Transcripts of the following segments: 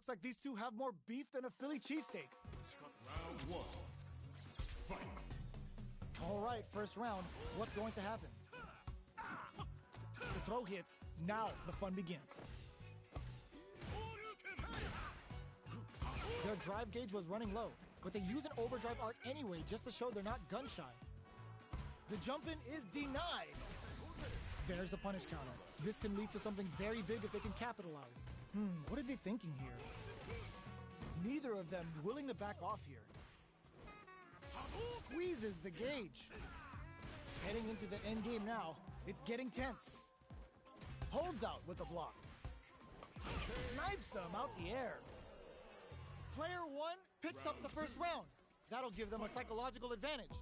looks like these two have more beef than a Philly cheesesteak. Round one. Fight. All right, first round. What's going to happen? The throw hits. Now the fun begins. Their drive gauge was running low, but they use an overdrive arc anyway just to show they're not gun shy. The jump in is denied. There's a punish counter. This can lead to something very big if they can capitalize. What are they thinking here? Neither of them willing to back off here. Squeezes the gauge. Heading into the end game now. It's getting tense. Holds out with the block. Snipes him out the air. Player one picks up the first round. That'll give them a psychological advantage.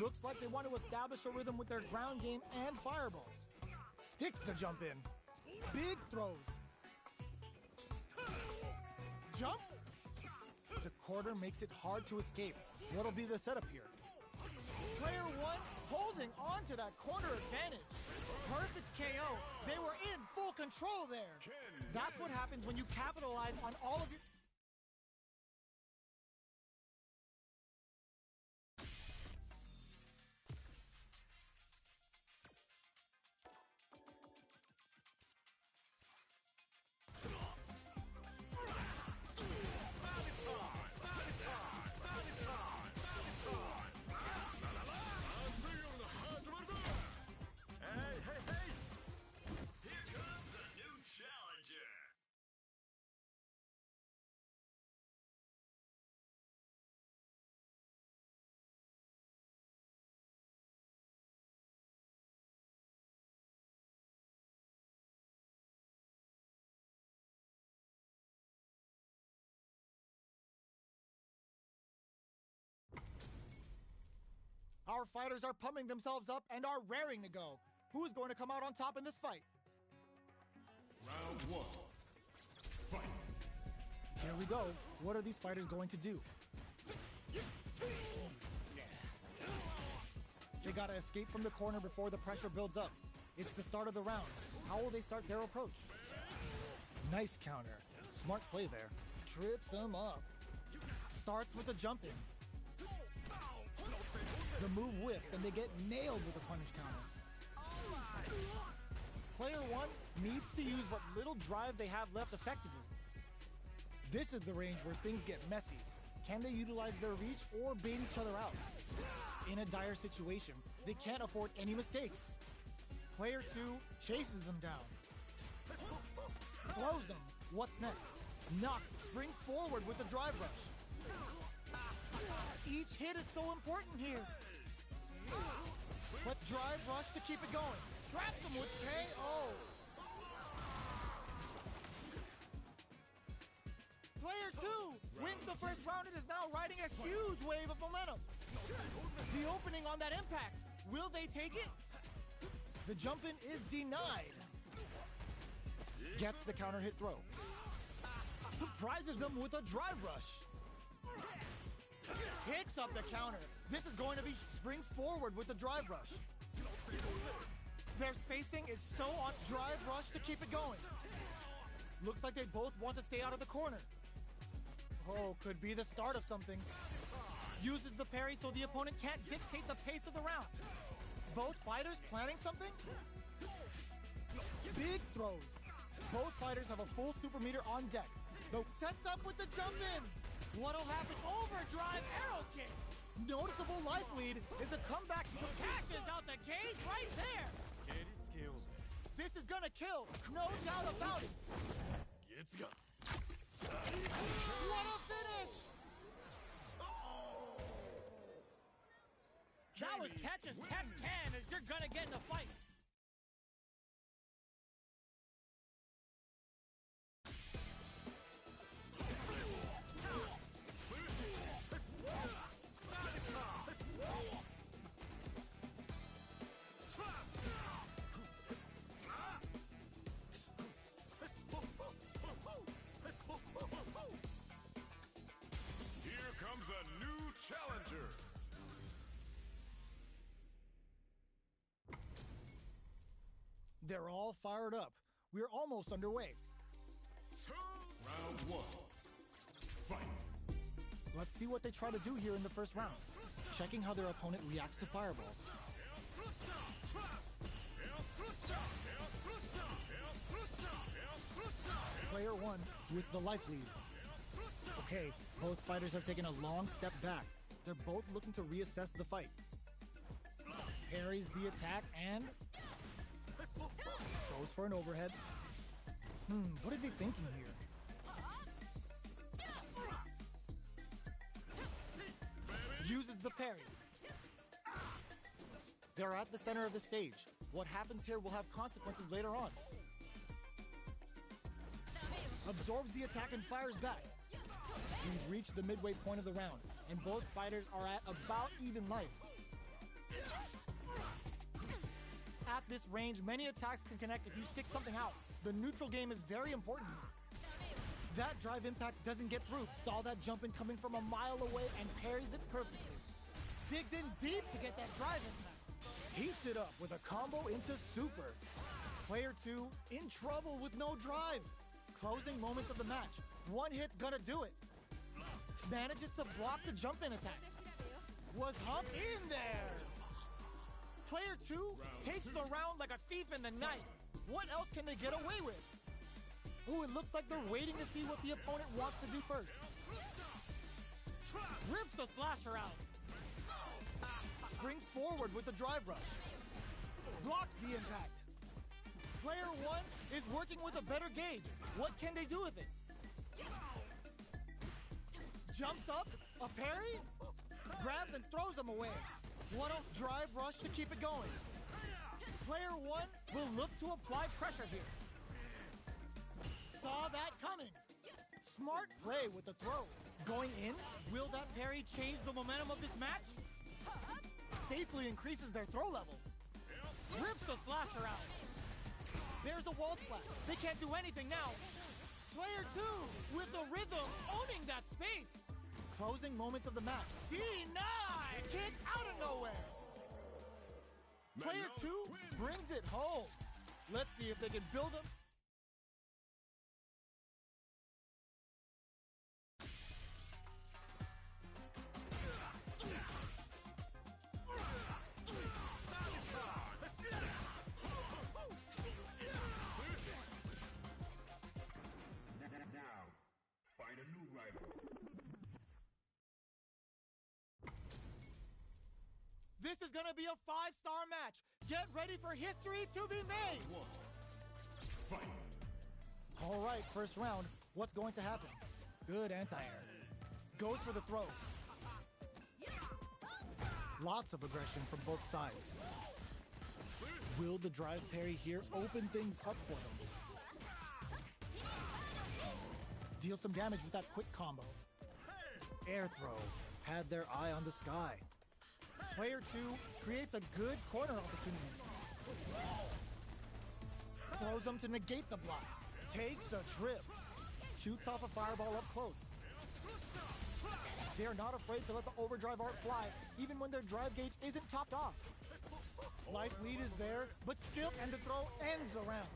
Looks like they want to establish a rhythm with their ground game and fireballs. Sticks the jump in. Big throws. Jumps. The corner makes it hard to escape. What'll be the setup here? Player one holding on to that corner advantage. Perfect KO. They were in full control there. That's what happens when you capitalize on all of your... Here comes a new challenger. Our fighters are pumping themselves up and are raring to go. Who's going to come out on top in this fight? Round one. Fight. Here we go. What are these fighters going to do? They gotta escape from the corner before the pressure builds up. It's the start of the round. How will they start their approach? Nice counter. Smart play there. Trips them up. Starts with a jump in. The move whiffs and they get nailed with a punish counter. Player one needs to use what little drive they have left effectively. This is the range where things get messy. Can they utilize their reach or bait each other out? In a dire situation, they can't afford any mistakes. Player two chases them down. Throws them. What's next? Knock springs forward with the drive rush. Each hit is so important here. But drive rush to keep it going. Traps him with KO. Player two wins the first round and is now riding a huge wave of momentum. The opening on that impact. Will they take it? The jump in is denied. Gets the counter hit throw. Surprises them with a drive rush. Picks up the counter. This is going to be springs forward with the drive rush. Their spacing is so on drive rush to keep it going. Looks like they both want to stay out of the corner. Oh, could be the start of something. Uses the parry so the opponent can't dictate the pace of the round. Both fighters planning something? Big throws. Both fighters have a full super meter on deck. Though sets up with the jump in. What'll happen? Overdrive arrow kick. Noticeable life lead is a comeback. Cashes out the cage right there. This is gonna kill, no doubt about it. What a finish! That was catch as catch can as you're gonna get in a fight. Here comes a new challenger. They're all fired up. We're almost underway. Round one. Fight. Let's see what they try to do here in the first round. Checking how their opponent reacts to fireballs. Player one with the life lead. Okay, both fighters have taken a long step back. They're both looking to reassess the fight. Parries the attack and goes for an overhead. What are they thinking here? Uses the parry. They're at the center of the stage. What happens here will have consequences later on. Absorbs the attack and fires back. We've reached the midway point of the round, and both fighters are at about even life. At this range, many attacks can connect if you stick something out. The neutral game is very important. That drive impact doesn't get through. Saw that jump in coming from a mile away and parries it perfectly. Digs in deep to get that drive impact. Heats it up with a combo into super. Player two in trouble with no drive. Closing moments of the match. One hit's gonna do it. Manages to block the jump-in attack. Was Hump in there? Player two takes the round like a thief in the night. What else can they get away with? Ooh, it looks like they're waiting to see what the opponent wants to do first. Rips the slasher out. Springs forward with the drive rush. Blocks the impact. Player one is working with a better gauge. What can they do with it? Jumps up, a parry, grabs and throws him away. What a drive rush to keep it going. Player one will look to apply pressure here. Saw that coming. Smart play with the throw. Going in, will that parry change the momentum of this match? Safely increases their throw level. Rips the slasher out. There's a wall splat. They can't do anything now. Player two with the rhythm owning that space. Closing moments of the match. Denied! Kick out of nowhere. Player two brings it home. Let's see if they can build him. This is gonna be a 5-star match. Get ready for history to be made. Fight. All right, first round. What's going to happen? Good anti-air. Goes for the throw. Lots of aggression from both sides. Will the drive parry here open things up for them? Deal some damage with that quick combo. Air throw. Had their eye on the sky. Player two creates a good corner opportunity. Throws them to negate the block. Takes a trip. Shoots off a fireball up close. They are not afraid to let the overdrive art fly, even when their drive gauge isn't topped off. Life lead is there, but still, and the throw ends the round.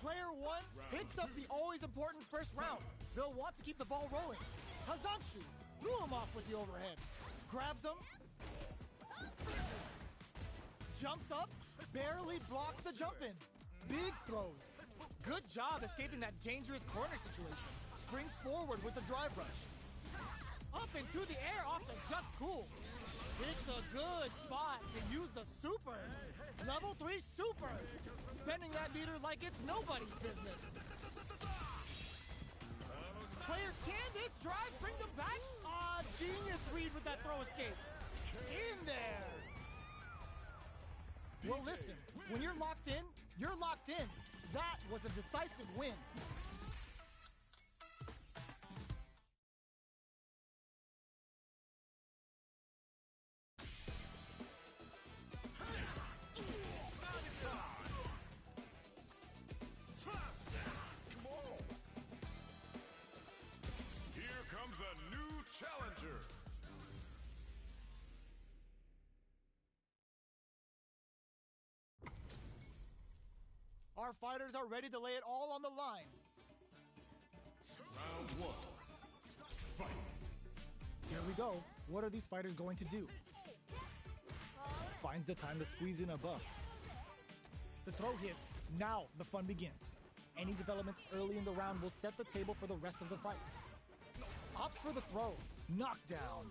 Player one picks up the always important first round. They'll want to keep the ball rolling. Hazanshu blew him off with the overhead. Grabs him. Jumps up, barely blocks the jump in. Big throws. Good job escaping that dangerous corner situation. Springs forward with the drive rush. Up into the air off the just cool. Picks a good spot to use the super. Level 3 super. Spending that meter like it's nobody's business. Player, can this drive bring them back? Genius read with that throw escape. In there. Well, listen, when you're locked in, you're locked in. That was a decisive win. Here comes a new challenger. Our fighters are ready to lay it all on the line. one. Fight. Here we go. What are these fighters going to do? Finds the time to squeeze in a buff. The throw hits. Now the fun begins. Any developments early in the round will set the table for the rest of the fight. Opts for the throw. Knockdown.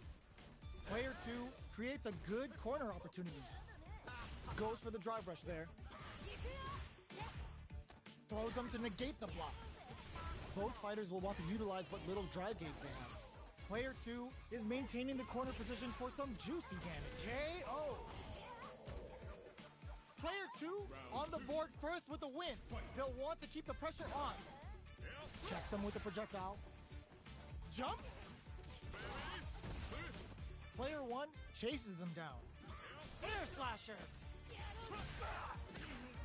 Player 2 creates a good corner opportunity. Goes for the drive rush there. Throws them to negate the block. Both fighters will want to utilize what little drive gauge they have. Player 2 is maintaining the corner position for some juicy damage. KO! Player 2 on the board first with the win. They'll want to keep the pressure on. Checks them with the projectile. Jumps. Player 1 chases them down. Air slasher.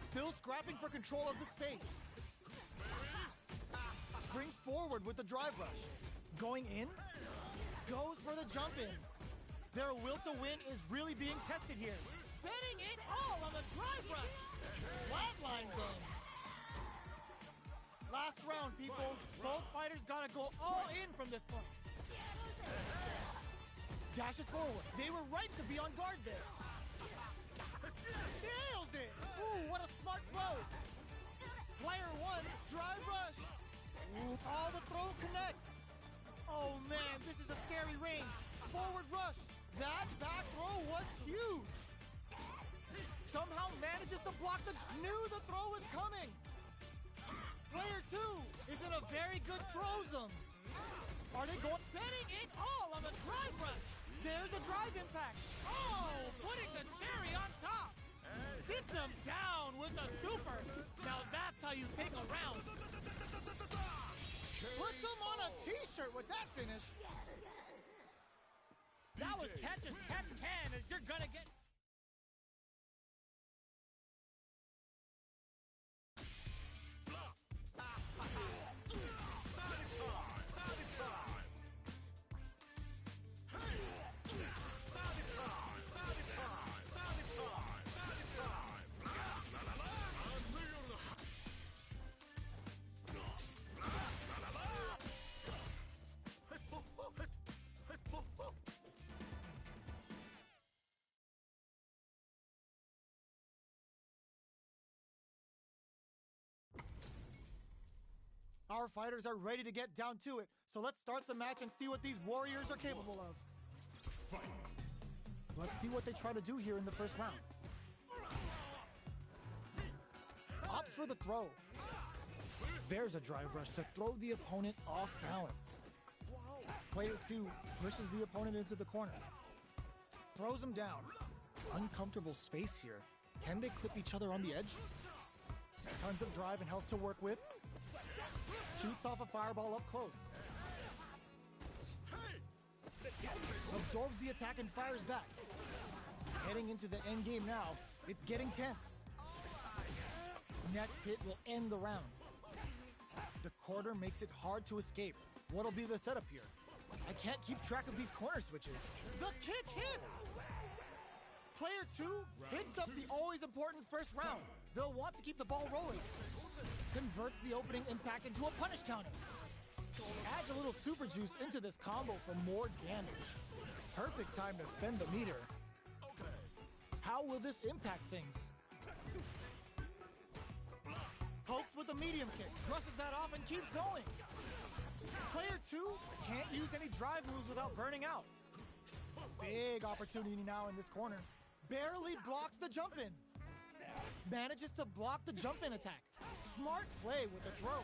Still scrapping for control of the space. Springs forward with the drive rush. Going in. Goes for the jump in. Their will to win is really being tested here. Betting it all on the drive rush. Flatline zone. Last round, people. Both fighters gotta go all in from this point. Dashes forward. They were right to be on guard there. Nails it. Ooh, what a smart throw. Player 1, drive rush. Ooh, all the throw connects. Oh man, this is a scary range. Forward rush. That back throw was huge. Somehow manages to block knew the throw was coming. Player 2 is in a very good throw zone. Are they going? Betting it all on the drive rush. There's a drive impact. Oh, putting the cherry on top. Sits him down with a super. Now that's how you take a round. Puts him on a t-shirt with that finish. That was catch as catch can, as you're gonna get. Our fighters are ready to get down to it, so let's start the match and see what these warriors are capable of. Fight. Let's see what they try to do here in the first round. Opts for the throw. There's a drive rush to throw the opponent off balance. Player 2 pushes the opponent into the corner. Throws him down. Uncomfortable space here. Can they clip each other on the edge? Tons of drive and health to work with. Shoots off a fireball up close. Absorbs the attack and fires back. Heading into the end game now. It's getting tense. Next hit will end the round. The corner makes it hard to escape. What'll be the setup here? I can't keep track of these corner switches. The kick hits! Player 2 hits up the always important first round. They'll want to keep the ball rolling. Converts the opening impact into a punish counter. Adds a little super juice into this combo for more damage. Perfect time to spend the meter. How will this impact things? Pokes with a medium kick, brushes that off and keeps going. Player 2 can't use any drive moves without burning out. Big opportunity now in this corner. Barely blocks the jump in. Manages to block the jump in attack. Smart play with the throw.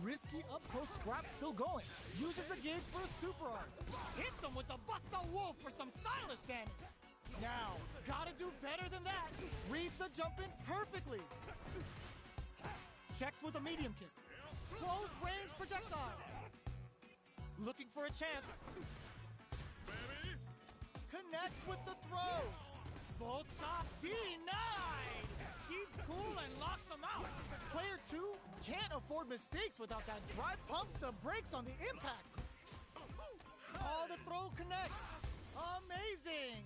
Risky up close scrap still going. Uses the gauge for a super art. Hits them with the Busta Wolf for some stylish damage. Now, gotta do better than that. Reads the jump in perfectly. Checks with a medium kick. Close range projectile. Looking for a chance. Connects with the throw. Both soft denied. Keeps cool and locks them out. Player 2 can't afford mistakes without that drive. Pumps the brakes on the impact. All the throw connects. Amazing.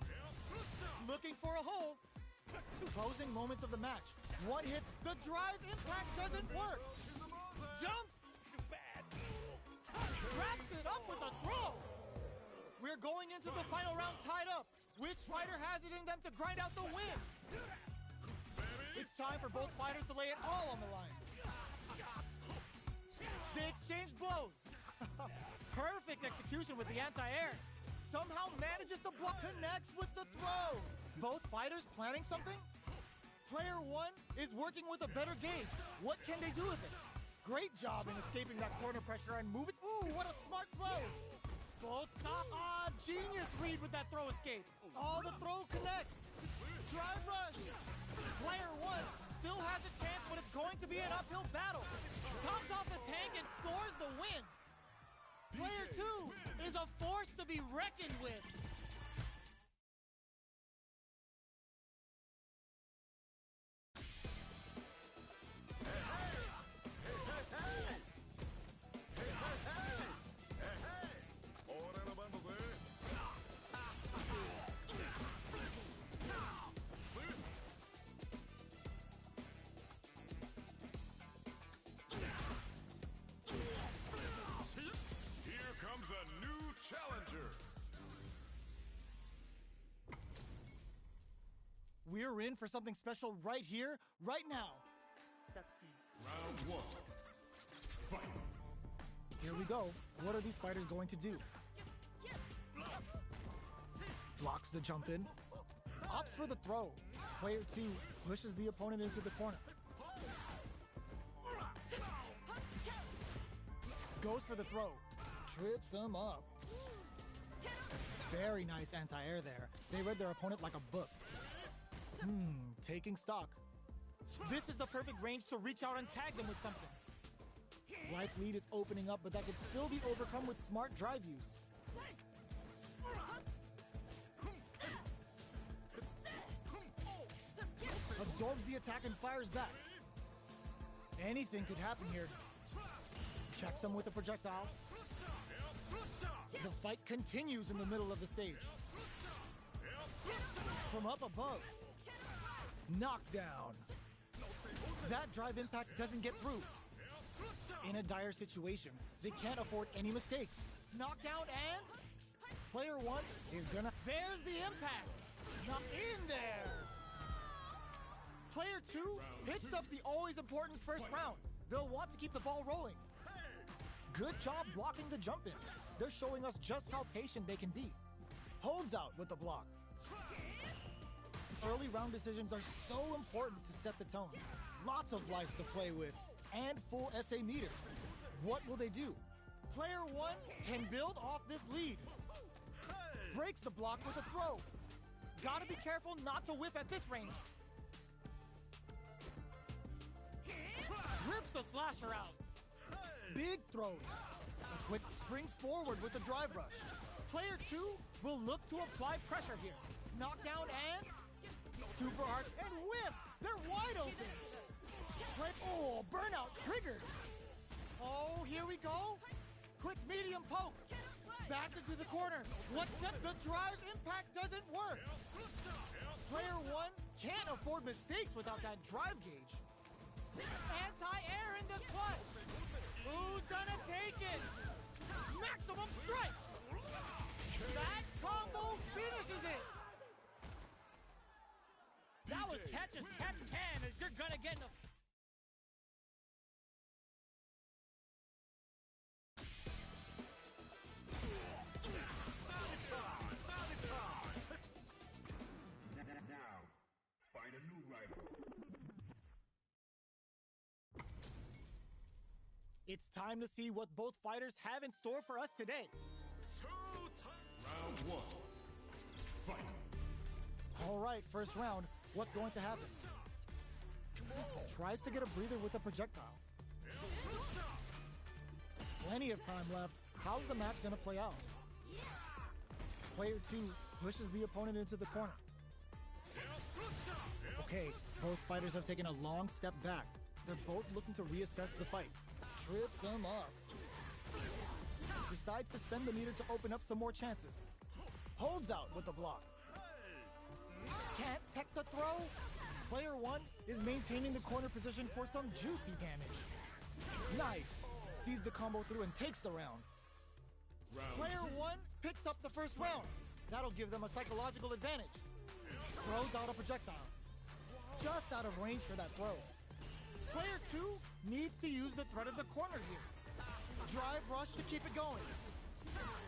Looking for a hole. Closing moments of the match. One hit. The drive impact doesn't work. Jumps. Wraps it up with a throw! We're going into the final round tied up. Which fighter has it in them to grind out the win? It's time for both fighters to lay it all on the line. They exchange blows. Perfect execution with the anti-air. Somehow manages to block, connects with the throw. Both fighters planning something? Player one is working with a better gauge. What can they do with it? Great job in escaping that corner pressure and moving. Ooh, what a smart throw. Both stop. Genius read with that throw escape. The throw connects. Drive rush. Player one still has a chance, but it's going to be an uphill battle. Comes off the tank and scores the win. Player two is a force to be reckoned with. Here comes a new challenger. We're in for something special right here, right now. Round one. Fight. Here we go. What are these fighters going to do? Blocks the jump in. Opts for the throw. Player two pushes the opponent into the corner. Goes for the throw. Trips him up. Very nice anti-air there. They read their opponent like a book. Taking stock. This is the perfect range to reach out and tag them with something. Life lead is opening up, but that could still be overcome with smart drive use. Absorbs the attack and fires back. Anything could happen here. Checks him with a projectile. The fight continues in the middle of the stage. From up above. Knockdown. That drive impact doesn't get through. In a dire situation, they can't afford any mistakes. Knockdown and player one is gonna. There's the impact. Not in there. Player two hits up the always important first round. They'll want to keep the ball rolling. Good job blocking the jump in. They're showing us just how patient they can be. Holds out with the block. Early round decisions are so important to set the tone. Lots of life to play with and full SA meters. What will they do? Player one can build off this lead. Breaks the block with a throw. Gotta be careful not to whiff at this range. Rips the slasher out. Big throws. A quick springs forward with the drive rush. Player two will look to apply pressure here. Knockdown and super hard and whiffs. They're wide open. Burnout triggered. Oh, here we go. Quick medium poke. Back into the corner. What's up? The drive impact doesn't work. Player one can't afford mistakes without that drive gauge. Anti-air in the clutch. Who's gonna take it? Maximum strike. That combo finishes it. That was catch as catch can, as you're gonna get in a... Now, find a new rival. It's time to see what both fighters have in store for us today. Round one. Fight. All right, first round. What's going to happen? Tries to get a breather with a projectile. Plenty of time left. How's the match gonna play out? Player two pushes the opponent into the corner. Okay, both fighters have taken a long step back. They're both looking to reassess the fight. Trips him up. Decides to spend the meter to open up some more chances. Holds out with the block. Can't tech the throw. Player one is maintaining the corner position for some juicy damage. Nice. Sees the combo through and takes the round. Player 1 picks up the first round. That'll give them a psychological advantage. Throws out a projectile. Just out of range for that throw. Player 2 needs to use the threat of the corner here. Drive rush to keep it going.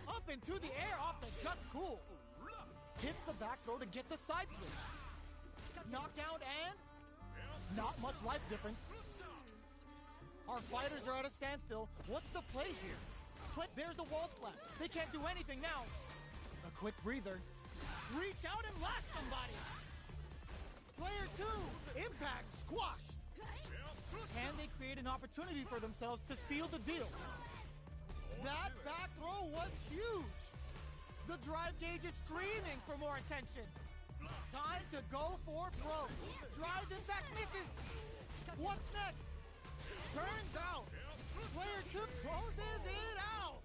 Up into the air off the just cool. Hits the back throw to get the side switch. Knockdown and not much life difference. Our fighters are at a standstill. What's the play here? There's the wall splat. They can't do anything now. A quick breather. Reach out and blast somebody. Player 2, impact squashed. Can they create an opportunity for themselves to seal the deal? That back throw was huge. The drive gauge is screaming for more attention. Time to go for throw. Drive impact misses. What's next? Turns out. Player 2 closes it out.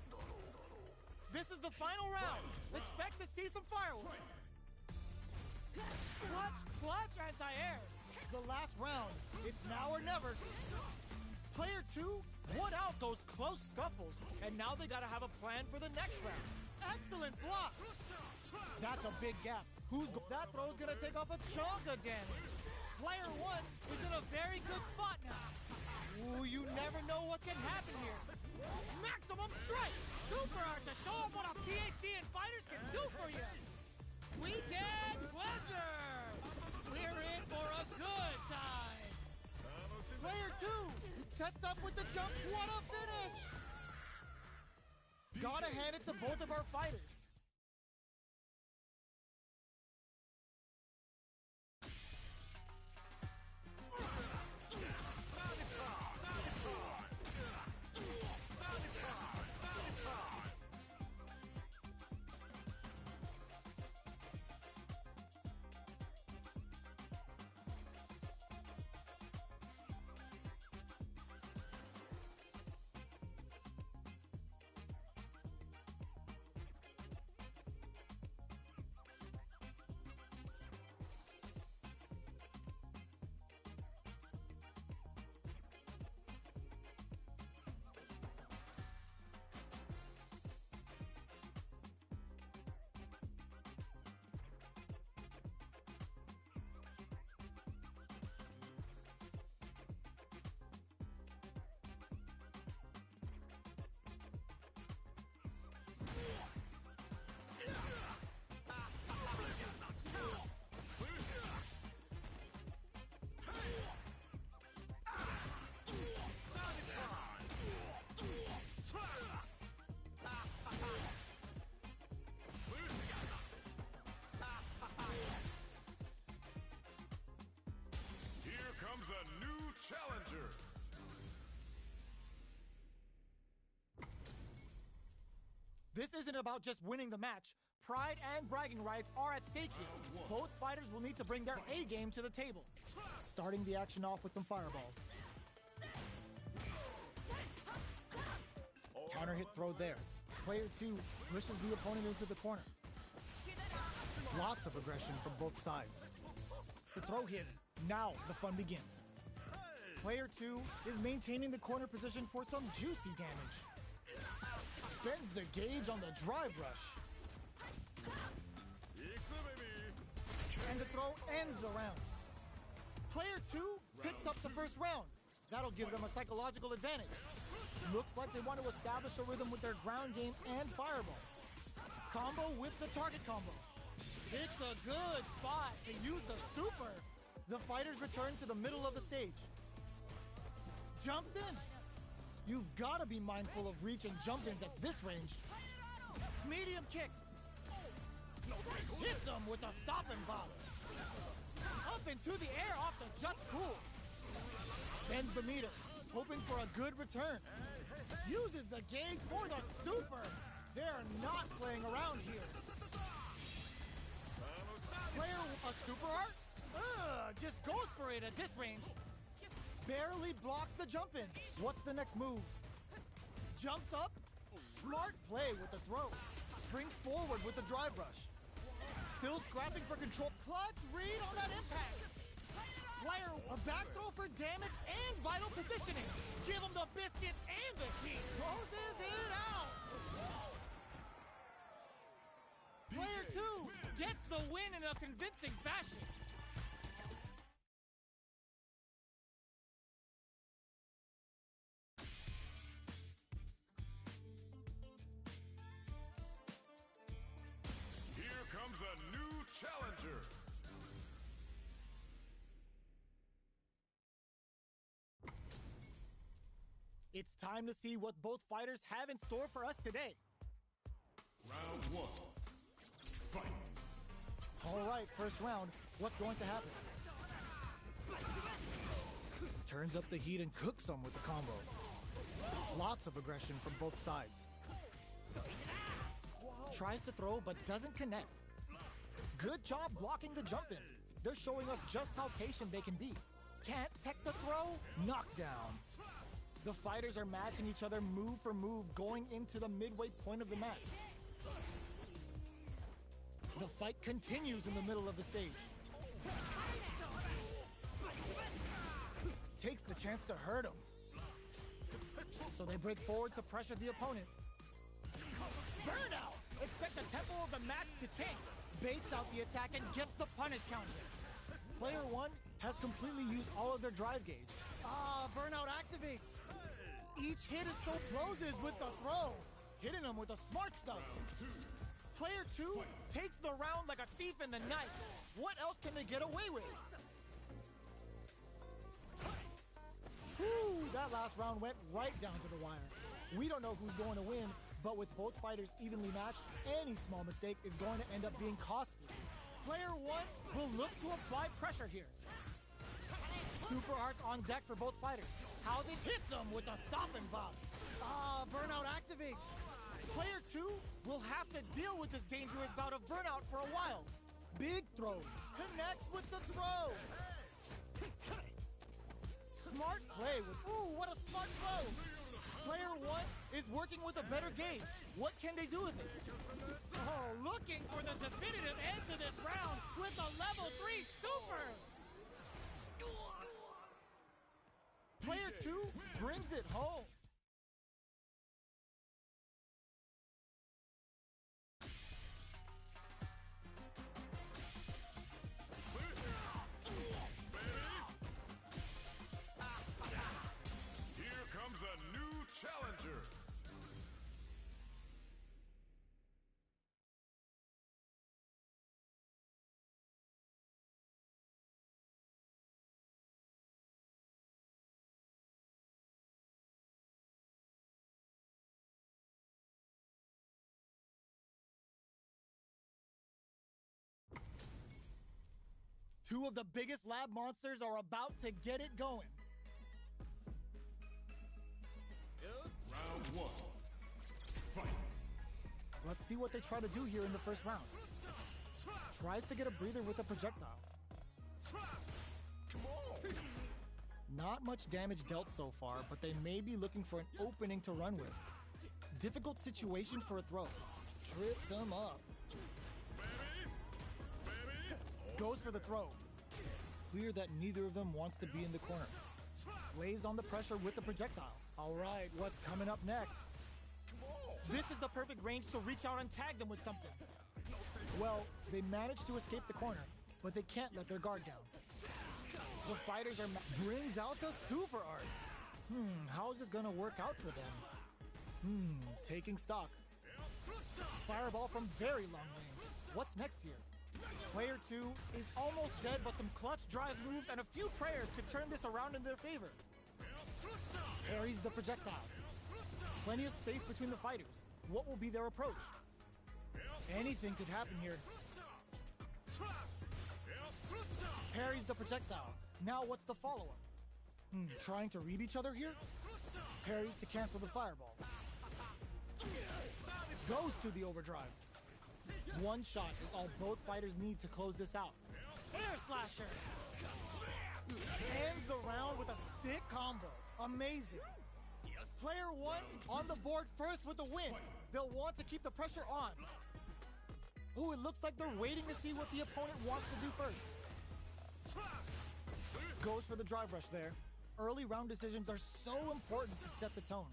This is the final round. Expect to see some fireworks. Clutch anti-air. The last round. It's now or never. Player 2 won out those close scuffles, and now they gotta have a plan for the next round. Excellent block. That's a big gap. That throw's gonna take off a chunk of damage. Player 1 is in a very good spot now. Ooh, you never know what can happen here. Maximum strike. Super art to show them what a PhD in fighters can do for you. Weekend pleasure. We're in for a good time. Player 2 sets up with the jump. What a finish. Gotta hand it to both of our fighters. Comes a new challenger. This isn't about just winning the match. Pride and bragging rights are at stake here. Both fighters will need to bring their A game to the table. Starting the action off with some fireballs. Counter hit throw there. Player 2 pushes the opponent into the corner. Lots of aggression from both sides. The throw hits. Now the fun begins. Player 2 is maintaining the corner position for some juicy damage. Spends the gauge on the drive rush. And the throw ends the round. Player 2 picks up the first round. That'll give them a psychological advantage. Looks like they want to establish a rhythm with their ground game and fireballs. Combo with the target combo. It's a good spot to use the super. The fighters return to the middle of the stage. Jumps in. You've got to be mindful of reach and jump-ins at this range. Medium kick. Hits him with a stop and bomb. Up into the air off the just cool. Bends the meter, hoping for a good return. Uses the gauge for the super. They're not playing around here. Player a super art? Just goes for it at this range. Barely blocks the jump in. What's the next move? Jumps up. Smart play with the throw. Springs forward with the drive rush. Still scrapping for control. Clutch read on that impact. Player a back throw for damage and vital positioning. Give him the biscuit and the teeth. Closes it out. Player 2 gets the win in a convincing fashion. Here comes a new challenger. It's time to see what both fighters have in store for us today. Round 1. Fight. All right, first round. What's going to happen? Turns up the heat and cooks them with the combo. Lots of aggression from both sides. Tries to throw but doesn't connect. Good job blocking the jump in. They're showing us just how patient they can be. Can't tech the throw? Knockdown. The fighters are matching each other move for move going into the midway point of the match. The fight continues in the middle of the stage. Takes the chance to hurt him. So they break forward to pressure the opponent. Burnout! Expect the tempo of the match to change. Baits out the attack and gets the punish counter. Player 1 has completely used all of their drive gauge. Burnout activates. Each hit is so closes with the throw. Hitting him with the smart stuff. Player 2 takes the round like a thief in the night. What else can they get away with? Whew, that last round went right down to the wire. We don't know who's going to win, but with both fighters evenly matched, any small mistake is going to end up being costly. Player 1 will look to apply pressure here. Super arts on deck for both fighters. How they hits them with a stop and bop. Burnout activates. Player 2 will have to deal with this dangerous bout of burnout for a while. Big throws. Connects with the throw. Smart play with, ooh, what a smart throw. Player 1 is working with a better gauge. What can they do with it? Looking for the definitive end to this round with a level 3 super. Player 2 brings it home. Here comes a new challenger. Two of the biggest lab monsters are about to get it going. Round 1. Fight. Let's see what they try to do here in the first round. Tries to get a breather with a projectile. Not much damage dealt so far, but they may be looking for an opening to run with. Difficult situation for a throw. Trips him up. Goes for the throw. Clear that neither of them wants to be in the corner. Lays on the pressure with the projectile. All right, what's coming up next? This is the perfect range to reach out and tag them with something. Well, they managed to escape the corner, but they can't let their guard down. The fighters are brings out the super art. How is this gonna work out for them? Taking stock. Fireball from very long range. What's next here? Player 2 is almost dead, but some clutch drive moves and a few prayers could turn this around in their favor. Parries the projectile. Plenty of space between the fighters. What will be their approach? Anything could happen here. Parries the projectile. Now what's the follow-up? Trying to read each other here? Parries to cancel the fireball. Goes to the overdrive. One shot is all both fighters need to close this out. Air slasher! Ends the round with a sick combo. Amazing. Player 1 on the board first with the win. They'll want to keep the pressure on. Ooh, it looks like they're waiting to see what the opponent wants to do first. Goes for the drive rush there. Early round decisions are so important to set the tone.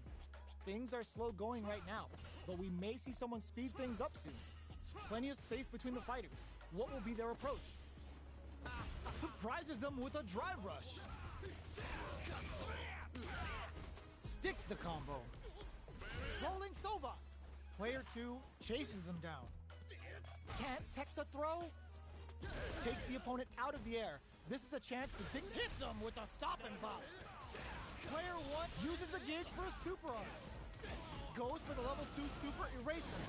Things are slow going right now, but we may see someone speed things up soon. Plenty of space between the fighters. What will be their approach? Surprises them with a drive rush. Sticks the combo. Rolling Sova. Player 2 chases them down. Can't tech the throw. Takes the opponent out of the air. This is a chance to hits him with a stop and pop. Player 1 uses the gauge for a super art. Goes for the level 2 super eraser.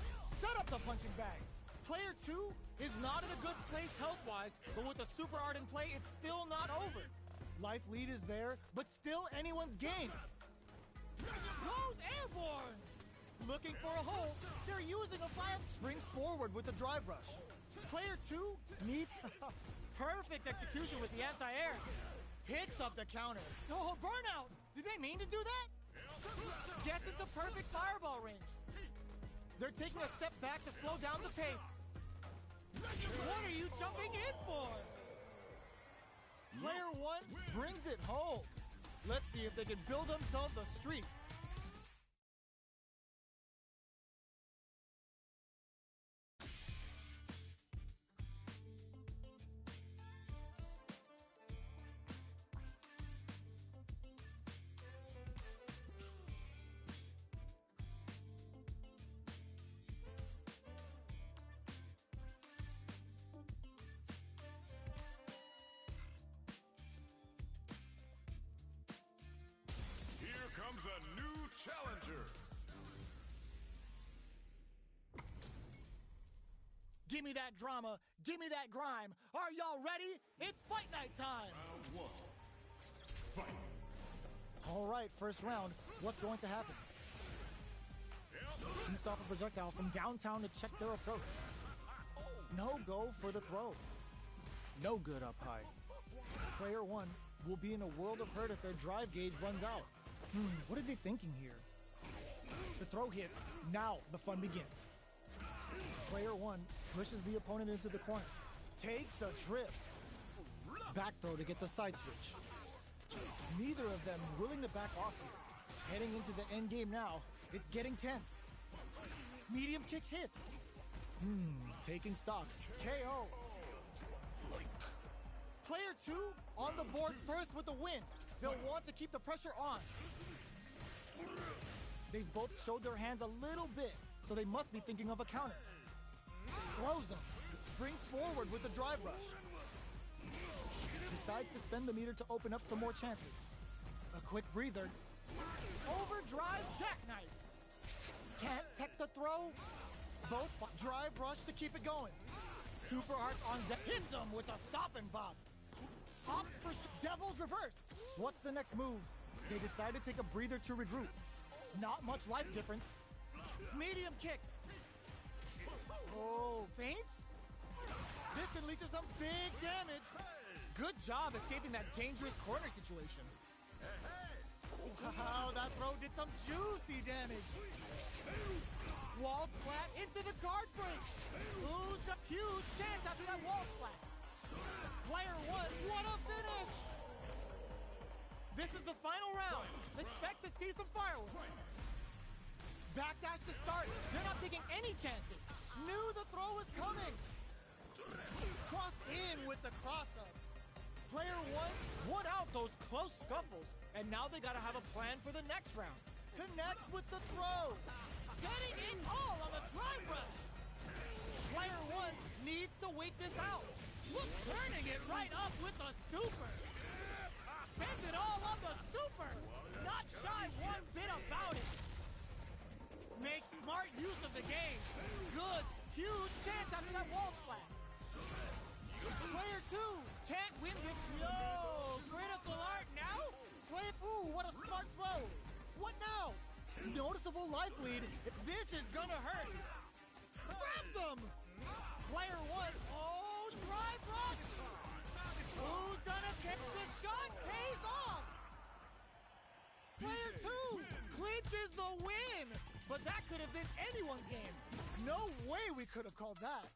Set up the punching bag. Player 2 is not in a good place health-wise, but with a super art in play, it's still not over. Life lead is there, but still anyone's game. Goes airborne! Looking for a hole, they're using a fire. Springs forward with the drive rush. Player 2 needs perfect execution with the anti-air. Picks up the counter. Oh, burnout! Did they mean to do that? Gets into perfect fireball range. They're taking a step back to slow down the pace. What are you jumping in for? Player 1 brings it home. Let's see if they can build themselves a streak. Here comes a new challenger. Give me that drama. Give me that grime. Are y'all ready? It's fight night time. Round 1. Fight. All right, first round. What's going to happen? Shoots off a projectile from downtown to check their approach. No go for the throw. No good up high. Player 1 will be in a world of hurt if their drive gauge runs out. What are they thinking here? The throw hits. Now the fun begins. Player 1 pushes the opponent into the corner. Takes a trip. Back throw to get the side switch. Neither of them willing to back off here. Heading into the end game now. It's getting tense. Medium kick hits. Taking stock. KO. Player 2 on the board first with the win. They'll want to keep the pressure on. They've both showed their hands a little bit, so they must be thinking of a counter. Throws him. Springs forward with the drive rush. Decides to spend the meter to open up some more chances. A quick breather. Overdrive jackknife. Can't tech the throw. Both drive rush to keep it going. Super Art on deck. Hits him with a stop and bop. Opts for Devil's Reverse. What's the next move? They decide to take a breather to regroup. Not much life difference. Medium kick. Oh, feints? This can lead to some big damage. Good job escaping that dangerous corner situation. Wow, that throw did some juicy damage. Wall splat into the guard break. Who's the huge chance after that wall splat? Player 1, what a finish! This is the final round. Expect to see some fireworks. Backdash to start. They're not taking any chances. Knew the throw was coming. Crossed in with the cross-up. Player 1 won out those close scuffles, and now they gotta have a plan for the next round. Connects with the throw. Getting it all on the drive rush. Player 1 needs to wait this out. Look, turning it right up with the super. Spends it all on the super. Not shy one bit about it. Makes smart use of the game. Good, huge chance after that wall splat. Player 2 can't win this. No, critical art now? Ooh, what a smart throw. What now? Noticeable life lead. This is gonna hurt. Grabs him. Player 1, oh, drive rush. Who's gonna take the shot? Pays off. Player 2 clinches the win. But that could have been anyone's game. No way we could have called that.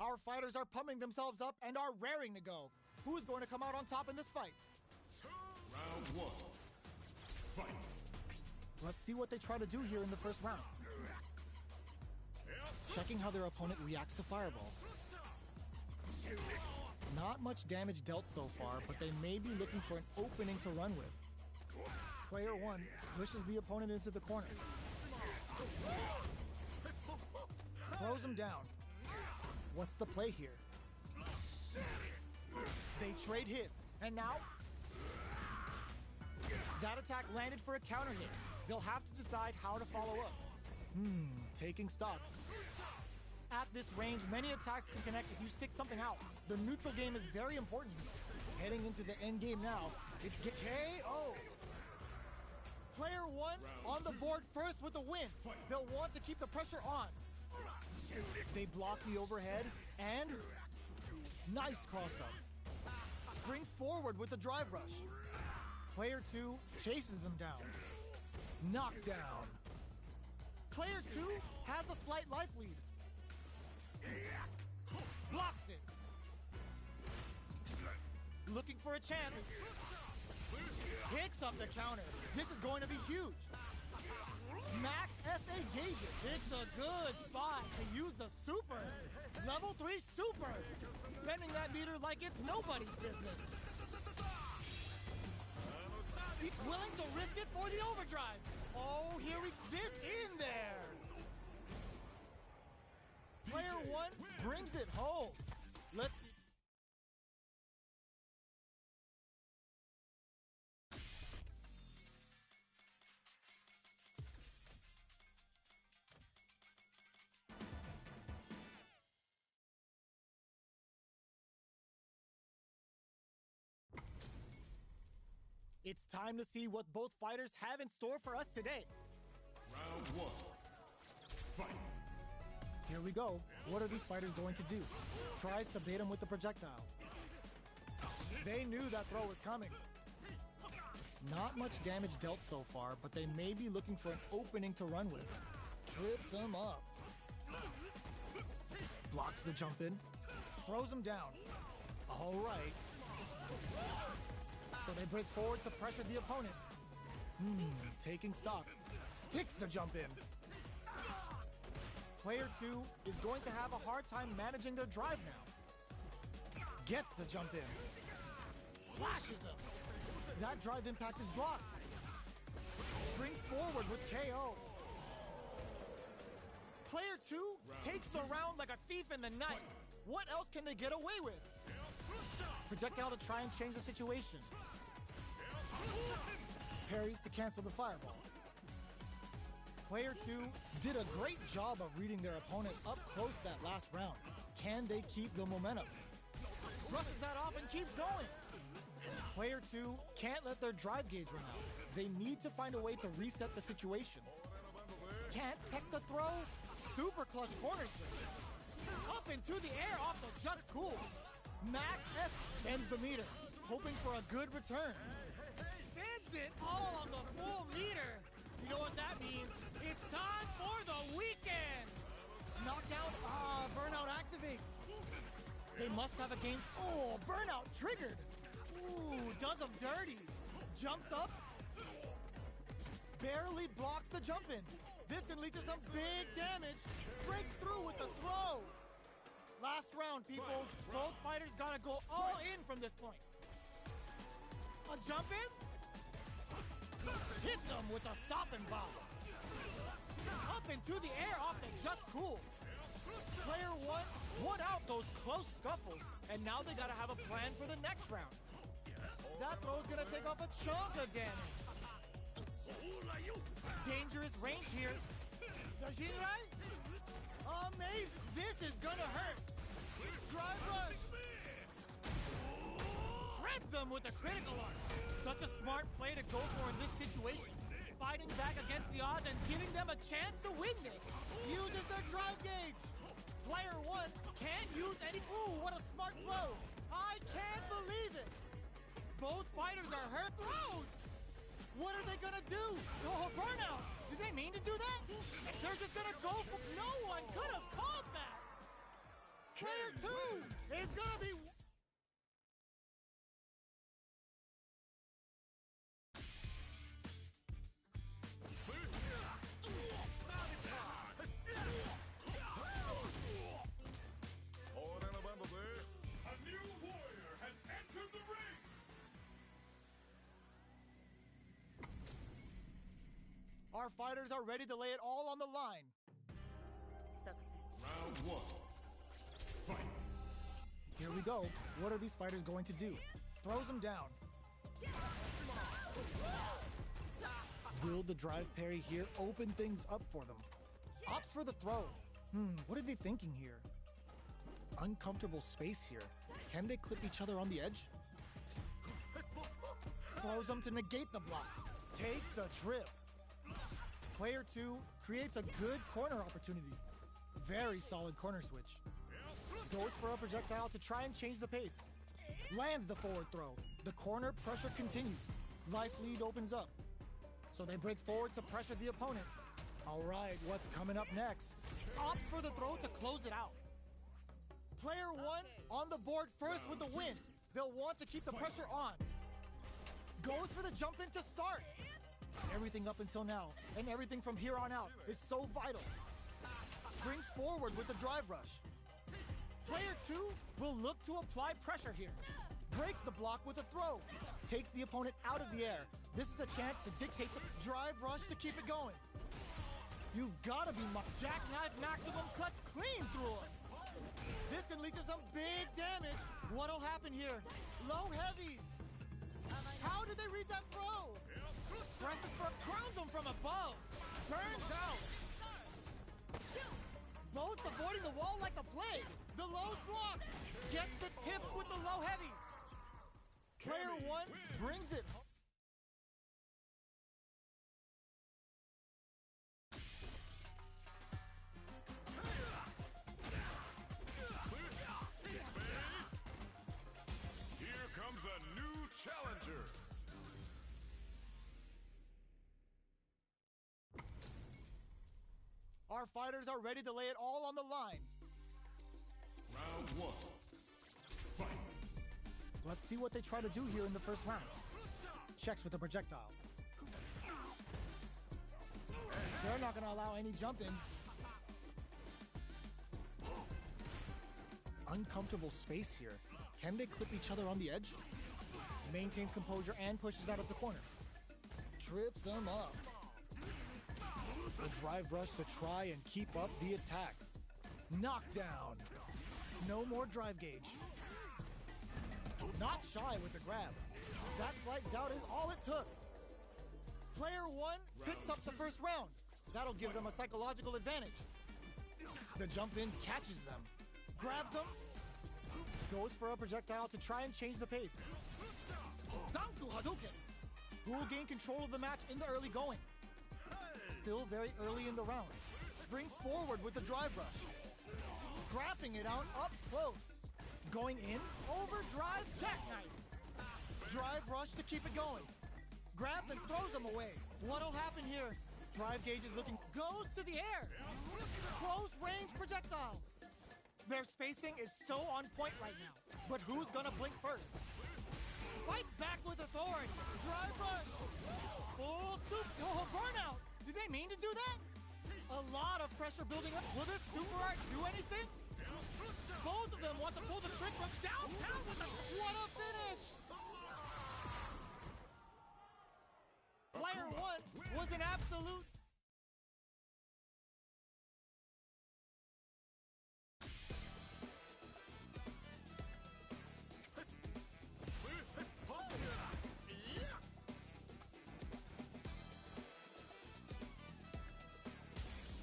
Our fighters are pumping themselves up and are raring to go. Who's going to come out on top in this fight? Round one. Fight. Let's see what they try to do here in the first round. Checking how their opponent reacts to fireballs. Not much damage dealt so far, but they may be looking for an opening to run with. Player one pushes the opponent into the corner. Throws him down. What's the play here? They trade hits, and now that attack landed for a counter hit. They'll have to decide how to follow up. Taking stock. At this range, many attacks can connect if you stick something out. The neutral game is very important here. Heading into the end game now, it's KO. Player one on the board first with a win. They'll want to keep the pressure on. They block the overhead, and nice cross-up. Springs forward with the drive rush. Player two chases them down. Knockdown. Player two has a slight life lead. Blocks it. Looking for a chance. Picks up the counter. This is going to be huge. Max SA gauges. It's a good spot to use the super. Level 3 super. Spending that meter like it's nobody's business. He's willing to risk it for the overdrive. Oh, here we this in there. Player one brings it home. Let's see. It's time to see what both fighters have in store for us today. Round one. Fight. Here we go. What are these fighters going to do? Tries to bait him with the projectile. They knew that throw was coming. Not much damage dealt so far, but they may be looking for an opening to run with. Trips him up. Blocks the jump in. Throws him down. All right. So they break forward to pressure the opponent. Taking stock. Sticks the jump in. Player two is going to have a hard time managing their drive now. Gets the jump in. Flashes him. That drive impact is blocked. Springs forward with KO. Player two takes the round like a thief in the night. What else can they get away with? Projectile to try and change the situation. Parries to cancel the fireball. Player two did a great job of reading their opponent up close that last round. Can they keep the momentum? Brushes that off and keeps going. Player two can't let their drive gauge run out. They need to find a way to reset the situation. Can't tech the throw. Super clutch corner swing. Up into the air off the just cool. Max S ends the meter, hoping for a good return. Spins it all on the full meter. You know what that means? It's time for the weekend. Knockdown. Burnout activates. They must have a game. Oh, burnout triggered. Ooh, does them dirty. Jumps up. Barely blocks the jump in. This can lead to some big damage. Breaks through with the throw. Last round, people. Both fighters gotta go all in from this point. A jump in? Hits him with a stopping bomb. Up into the air off the just cool. Player one won out those close scuffles, and now they gotta have a plan for the next round. That throw's gonna take off a chunk of damage. Dangerous range here. The Jinrai? Amazing. This is gonna hurt. Drive rush. Shreds them with a critical arm. Such a smart play to go for in this situation. Fighting back against the odds and giving them a chance to win this. Uses their drive gauge. Player one can't use any. Ooh, what a smart throw. I can't believe it. Both fighters are hurt. Throws. What are they gonna do? Oh, burnout. Did they mean to do that? They're just gonna go for. No one could have called that. Player 2 is gonna be... A new warrior has entered the ring! Our fighters are ready to lay it all on the line. Success. Round 1. Fight! Here we go. What are these fighters going to do? Throws him down. Will the drive parry here open things up for them? Opts for the throw. What are they thinking here? Uncomfortable space here. Can they clip each other on the edge? Throws them to negate the block. Takes a trip. Player 2 creates a good corner opportunity. Very solid corner switch. Goes for a projectile to try and change the pace. Lands the forward throw. The corner pressure continues. Life lead opens up. So they break forward to pressure the opponent. All right, what's coming up next? Opts for the throw to close it out. Player 1 on the board first with the win. They'll want to keep the pressure on. Goes for the jump in to start. Everything up until now, and everything from here on out, is so vital. Springs forward with the drive rush. Player 2 will look to apply pressure here. Breaks the block with a throw. Takes the opponent out of the air. This is a chance to dictate the drive rush to keep it going. You've got to be jackknife maximum cuts clean through it. This can lead to some big damage. What'll happen here? Low heavy. How did they read that throw? Presses for crowns him from above. Burns out. Both avoiding the wall like the plague. The low's blocked. Gets the tips with the low heavy. Player 1 brings it. Here comes a new challenger! Our fighters are ready to lay it all on the line. Round 1. Fight! Let's see what they try to do here in the first round. Checks with the projectile. They're not going to allow any jump-ins. Uncomfortable space here. Can they clip each other on the edge? Maintains composure and pushes out of the corner. Trips them up. A drive rush to try and keep up the attack. Knockdown. No more drive gauge. Not shy with the grab. That slight doubt is all it took. Player 1 picks up the first round. That'll give them a psychological advantage. The jump in catches them. Grabs them. Goes for a projectile to try and change the pace. Zanku Hadouken. Who will gain control of the match in the early going. Still very early in the round. Springs forward with the drive rush. Scrapping it out up close. Going in, overdrive jackknife. Drive rush to keep it going. Grabs and throws him away. What'll happen here? Drive gauge is looking, goes to the air. Close range projectile. Their spacing is so on point right now. But who's gonna blink first? Fights back with authority. Drive rush. Full soup. Oh, burnout. Did they mean to do that? A lot of pressure building up. Will this super art do anything? Both of them want to pull the trick from downtown with a... What a finish! Player 1 was an absolute...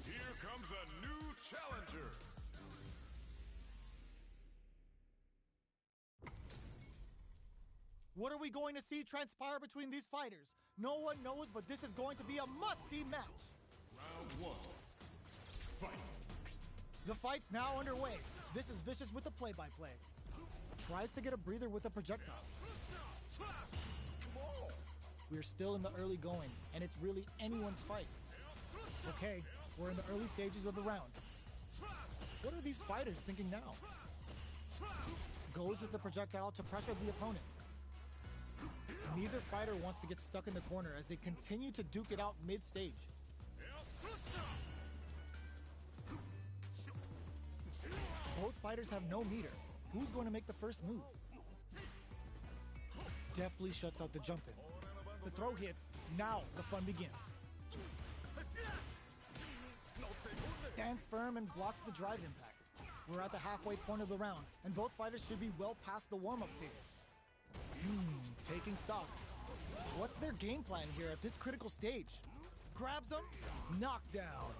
Here comes a new challenger! What are we going to see transpire between these fighters? No one knows, but this is going to be a must-see match. Round 1. Fight! The fight's now underway. This is Vicious with the play-by-play. Tries to get a breather with a projectile. We're still in the early going, and it's really anyone's fight. Okay, we're in the early stages of the round. What are these fighters thinking now? goes with the projectile to pressure the opponent. Neither fighter wants to get stuck in the corner as they continue to duke it out mid-stage. Both fighters have no meter. Who's going to make the first move? Deftly shuts out the jump in. The throw hits. Now the fun begins. Stands firm and blocks the drive impact. We're at the halfway point of the round, and both fighters should be well past the warm-up phase. Taking stock. What's their game plan here at this critical stage? Grabs him, knockdown.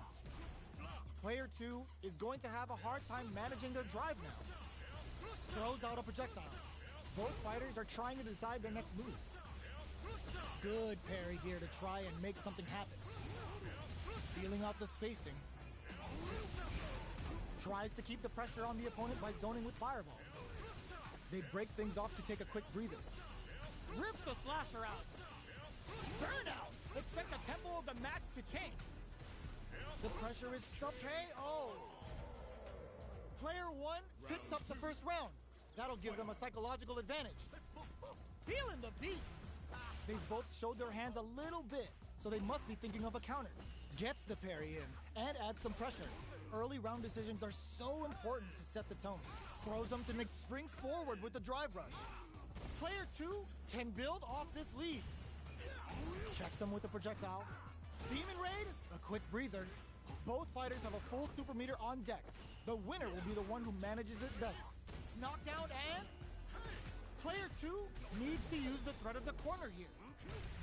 Player 2 is going to have a hard time managing their drive now. Throws out a projectile. Both fighters are trying to decide their next move. Good parry here to try and make something happen. Feeling out the spacing. Tries to keep the pressure on the opponent by zoning with fireballs. They break things off to take a quick breather. Rips the slasher out. Burnout! Expect the tempo of the match to change. The pressure is KO. Player 1 picks up the first round. That'll give them a psychological advantage. Feeling the beat. They've both showed their hands a little bit, so they must be thinking of a counter. Gets the parry in and adds some pressure. Early round decisions are so important to set the tone. Throws them to Nick, springs forward with the drive rush. Player 2 can build off this lead. Checks him with the projectile. Demon Raid, a quick breather. Both fighters have a full super meter on deck. The winner will be the one who manages it best. Knockdown and... Player 2 needs to use the threat of the corner here.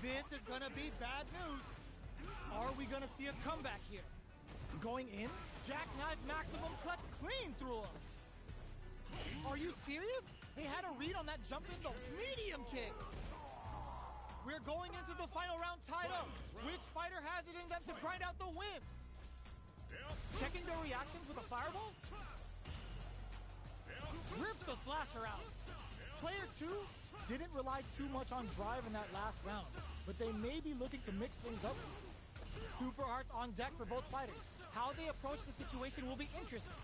This is gonna be bad news. Are we gonna see a comeback here? Going in, jackknife maximum cuts clean through him. Are you serious? They had a read on that jump in the medium kick. We're going into the final round tied up. Which fighter has it in them to grind out the win? Checking their reactions with a fireball? Rips the slasher out. Player 2 didn't rely too much on drive in that last round, but they may be looking to mix things up. Super Hearts on deck for both fighters. How they approach the situation will be interesting.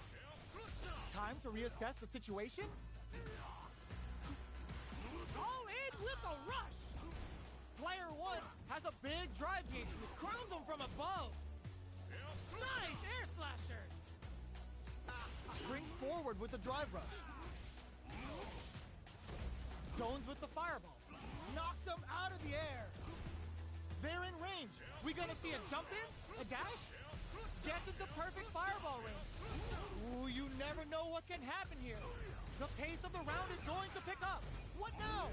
Time to reassess the situation? All in with a rush! Player 1 has a big drive gauge who crowns him from above. Nice air slasher! Springs forward with the drive rush. Zones with the fireball. Knocked him out of the air. They're in range. We gonna see a jump in? A dash? Gets into perfect fireball range. Ooh, you never know what can happen here. The pace of the round is going to pick up. What now?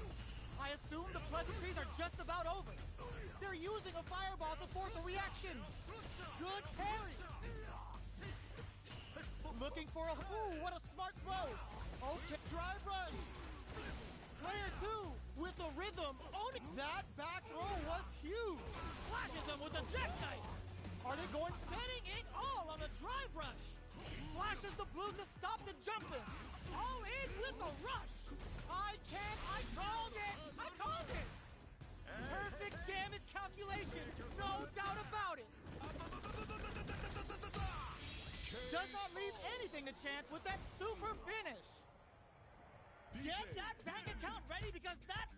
I assume the pleasantries are just about over. They're using a fireball to force a reaction. Good parry. Looking for a... Ooh, what a smart throw. Okay, drive rush. Player 2 with the rhythm owning. That back throw was huge. Flashes him with a jackknife. Are they going betting it all on the drive rush? Flashes the blue to stop the jumping. All in with the rush. I called it. I called it. Perfect damage calculation. No doubt about it. Does not leave anything to chance with that super finish. Get that bank account ready because that